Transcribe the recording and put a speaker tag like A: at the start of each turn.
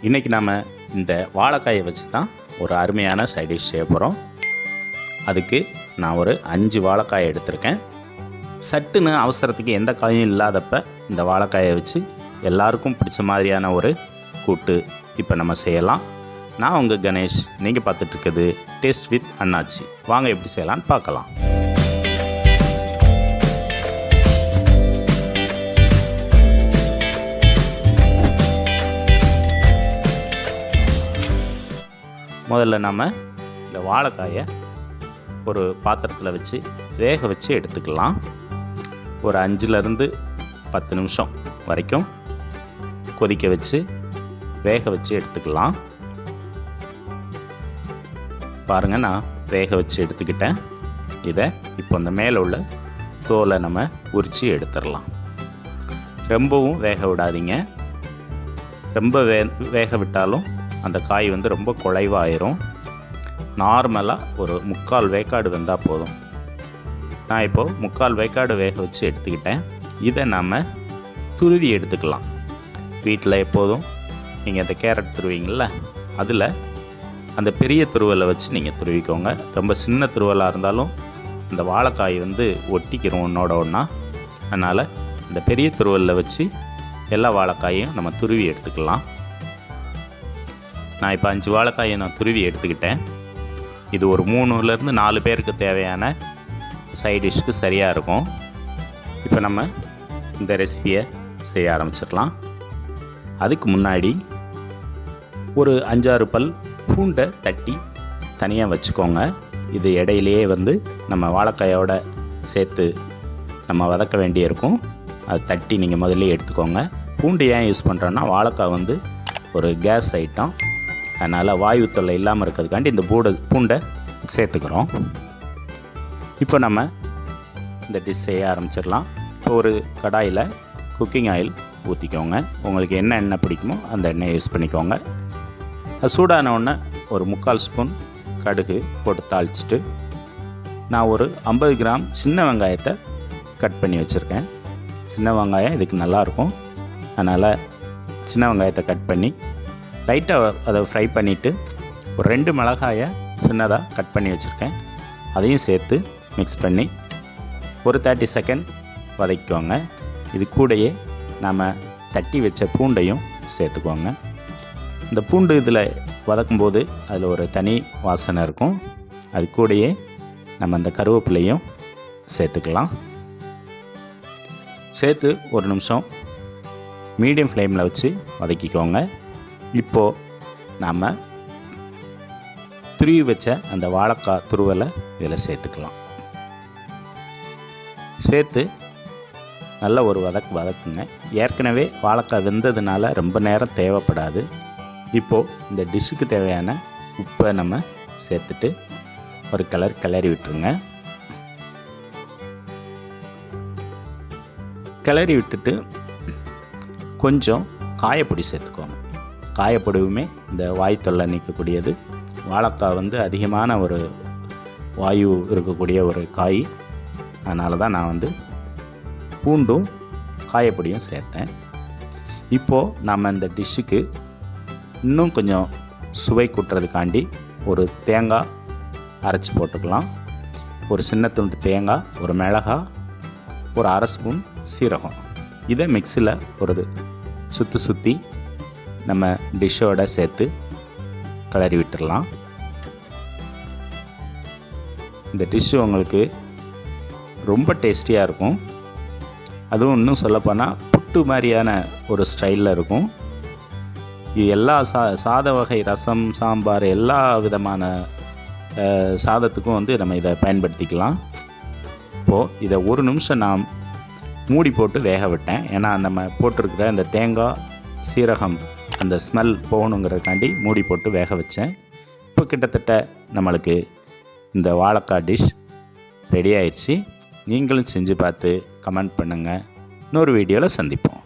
A: இன்றைக்கி நாம் இந்த வாழைக்காயை வச்சு தான் ஒரு அருமையான சைட் டிஷ் செய்ய போகிறோம். அதுக்கு நான் ஒரு 5 வாழைக்காயை எடுத்திருக்கேன். சட்டுன்னு அவசரத்துக்கு எந்த காயும் இல்லாதப்ப இந்த வாழைக்காயை வச்சு எல்லாருக்கும் பிடிச்ச மாதிரியான ஒரு கூட்டு இப்போ நம்ம செய்யலாம். நான் உங்கள் கணேஷ், நீங்கள் பார்த்துட்ருக்குது டேஸ்ட் வித் அண்ணாச்சி. வாங்க எப்படி செய்யலான்னு பார்க்கலாம். முதல்ல நம்ம இந்த வாழைக்காயை ஒரு பாத்திரத்தில் வச்சு வேக வச்சு எடுத்துக்கலாம். ஒரு 5லேருந்து 10 நிமிஷம் வரைக்கும் கொதிக்க வச்சு வேக வச்சு எடுத்துக்கலாம். பாருங்கள், நான் வேக வச்சு எடுத்துக்கிட்டேன். இதை இப்போ இந்த மேலே உள்ள தோலை நம்ம உரித்து எடுத்துடலாம். ரொம்பவும் வேக விடாதீங்க. ரொம்ப வேக விட்டாலும் அந்த காய் வந்து ரொம்ப குழைவாயிரும். நார்மலாக ஒரு 3/4 வேக்காடு வெந்தால் போதும். நான் இப்போது 3/4 வேக்காடு வேக வச்சு எடுத்துக்கிட்டேன். இதை நம்ம துருவி எடுத்துக்கலாம். வீட்டில் எப்போதும் நீங்கள் அந்த கேரட் துருவிங்கள, அதில் அந்த பெரிய துருவலை வச்சு நீங்கள் துருவிக்கோங்க. ரொம்ப சின்ன துருவலாக இருந்தாலும் அந்த வாழைக்காய் வந்து ஒட்டிக்கிறோம் ஒன்றோட ஒன்றா. அதனால் இந்த பெரிய துருவலில் வச்சு எல்லா வாழைக்காயும் நம்ம துருவி எடுத்துக்கலாம். நான் இப்போ 5 வாழைக்காயை நான் துருவி எடுத்துக்கிட்டேன். இது ஒரு 3லேருந்து 4 பேருக்கு தேவையான சைட் டிஷ்க்கு சரியாக இருக்கும். இப்போ நம்ம இந்த ரெசிபியை செய்ய ஆரம்பிச்சிடலாம். அதுக்கு முன்னாடி ஒரு 5-6 பல் பூண்டை தட்டி தனியாக வச்சுக்கோங்க. இது இடையிலேயே வந்து நம்ம வாழைக்காயோட சேர்த்து நம்ம வதக்க வேண்டியிருக்கும். அது தட்டி நீங்கள் முதல்ல எடுத்துக்கோங்க. பூண்டு ஏன் யூஸ் பண்ணுறோன்னா, வாழைக்காய் வந்து ஒரு கேஸ் ஐட்டம். அதனால் வாயு தொல்லை இல்லாமல் இருக்கிறதுக்காண்டி இந்த பூண்டை சேர்த்துக்கிறோம். இப்போ நம்ம இந்த டிஷ் செய்ய ஆரம்பிச்சிடலாம். இப்போ ஒரு கடாயில் குக்கிங் ஆயில் ஊற்றிக்கோங்க. உங்களுக்கு என்ன எண்ணெய் பிடிக்குமோ அந்த எண்ணெயை யூஸ் பண்ணிக்கோங்க. அது சூடான உடனே ஒரு 3/4 ஸ்பூன் கடுகு போட்டு தாளிச்சிட்டு, நான் ஒரு 50 கிராம் சின்ன வெங்காயத்தை கட் பண்ணி வச்சுருக்கேன். சின்ன வெங்காயம் இதுக்கு நல்லாயிருக்கும். அதனால் சின்ன வெங்காயத்தை கட் பண்ணி லைட்டாக அதை ஃப்ரை பண்ணிவிட்டு, ஒரு 2 மிளகாயை சின்னதாக கட் பண்ணி வச்சுருக்கேன், அதையும் சேர்த்து மிக்ஸ் பண்ணி ஒரு 30 செகண்ட் வதக்கிக்கோங்க. இது கூடையே நம்ம தட்டி வச்ச பூண்டையும் சேர்த்துக்கோங்க. இந்த பூண்டு இதில் வதக்கும்போது அதில் ஒரு தனி வாசனை இருக்கும். அது கூடையே நம்ம இந்த கருவேப்பிலையும் சேர்த்துக்கலாம். சேர்த்து ஒரு நிமிஷம் மீடியம் ஃப்ளேமில் வச்சு வதக்கிக்கோங்க. இப்போது நாம் துருவி வச்ச அந்த வாழைக்காய் துருவலை இதில் சேர்த்துக்கலாம். சேர்த்து நல்ல ஒரு வதக்குங்க. ஏற்கனவே வாழைக்காய் வெந்ததுனால ரொம்ப நேரம் தேவைப்படாது. இப்போது இந்த டிஷ்ஷுக்கு தேவையான உப்பை நம்ம சேர்த்துட்டு ஒரு கிளறி விட்டுருங்க. கிளறி விட்டுட்டு கொஞ்சம் காயப்பொடி சேர்த்துக்கோங்க. காயப்பொடியுமே இந்த வாய் தொல்லை நீக்கக்கூடியது. வாழைக்காய் வந்து அதிகமான ஒரு வாயு இருக்கக்கூடிய ஒரு காய். அதனால தான் நான் வந்து பூண்டும் காயப்பொடியும் சேர்த்தேன். இப்போது நம்ம இந்த டிஷ்ஷுக்கு இன்னும் கொஞ்சம் சுவை கூட்டுறதுக்காண்டி ஒரு தேங்காய் அரைச்சி போட்டுக்கலாம். ஒரு சின்ன துண்டு தேங்காய், ஒரு மிளகாய், ஒரு 1/2 ஸ்பூன் சீரகம். இதை மிக்ஸியில் ஒரு சுற்றி நம்ம டிஷ்ஷோட சேர்த்து கிளறி விட்டுடலாம். இந்த டிஷ்ஷு உங்களுக்கு ரொம்ப டேஸ்டியாக இருக்கும். அதுவும் இன்னும் சொல்லப்போனால் புட்டு மாதிரியான ஒரு ஸ்டைலில் இருக்கும். இது எல்லா சாத வகை, ரசம், சாம்பார், எல்லா விதமான சாதத்துக்கும் வந்து நம்ம இதை பயன்படுத்திக்கலாம். இப்போது இதை ஒரு நிமிஷம் நான் மூடி போட்டு வேக விட்டேன். ஏன்னா நம்ம போட்டிருக்கிற இந்த தேங்காய், சீரகம் அந்த ஸ்மெல் போகணுங்கிறதுக்காண்டி மூடி போட்டு வேக வச்சேன். இப்போ கிட்டத்தட்ட நம்மளுக்கு இந்த வாழைக்காய் டிஷ் ரெடி ஆயிடுச்சு. நீங்களும் செஞ்சு பார்த்து கமெண்ட் பண்ணுங்கள். இன்னொரு வீடியோவில் சந்திப்போம்.